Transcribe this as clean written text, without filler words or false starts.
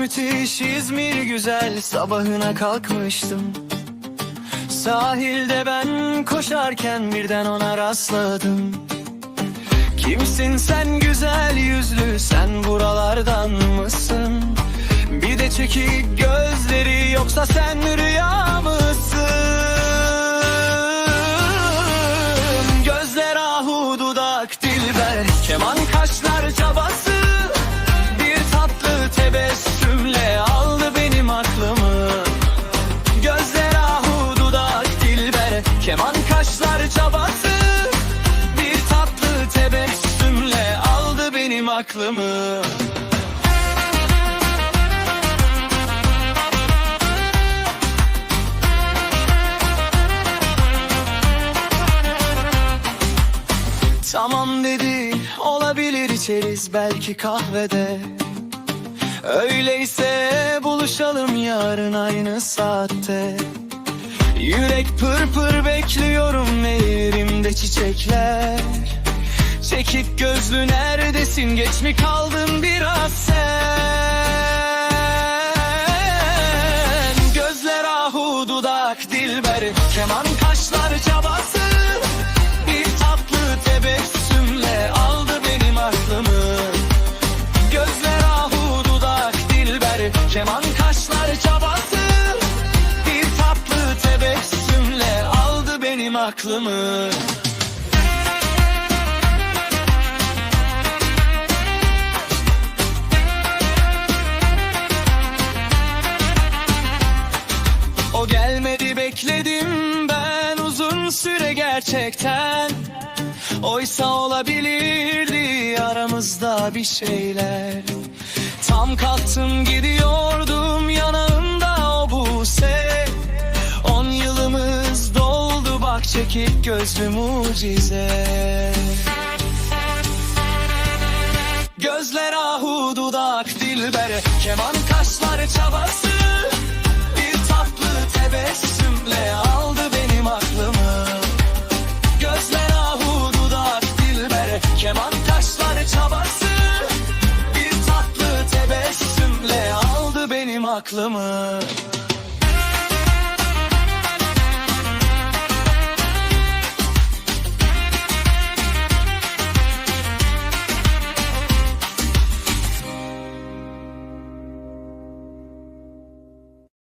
müthiş, İzmir güzel. Sabahına kalkmıştım, sahilde ben koşarken birden ona rastladım. Kimsin sen güzel yüzlü, sen buralardan mısın? Bir de çekik gözleri, yoksa sen rüya mısın? Gözler ahu dudak dilber, keman kaşlar çabası, bir tatlı tebessümle aldı benim aklımı. Gözler ahu dudak dilber, keman kaşlar çabası, bir tatlı tebessümle aldı benim aklımı. Tamam dedi, olabilir, içeriz belki kahvede. Öyleyse buluşalım yarın aynı saatte. Yürek pır pır bekliyorum, elimde çiçekler. Çekik gözlü neredesin, geç mi kaldın biraz sen? Gözler ahu dudak dilber, keman kaşlar çabası, bir tatlı tebessümle aldı benim aklımı. Gözler ahu dudak dilber, keman kaşlar çabası, bir tatlı tebessümle aldı benim aklımı. O gelmedi, bekledim ben uzun süre gerçekten. Oysa olabilirdi aramızda bir şeyler. Tam kalktım gidiyordum, yanağımda o Buse. 10 yılımız doldu bak, çekik gözlü mucize. Gözler ahu dudak dilber, keman kaşlar çabası, bir tatlı tebessümle aldı benim aklımı. Gözler ahu dudak dilber, keman kaşlar çabası, bir tatlı tebessümle aldı benim aklımı.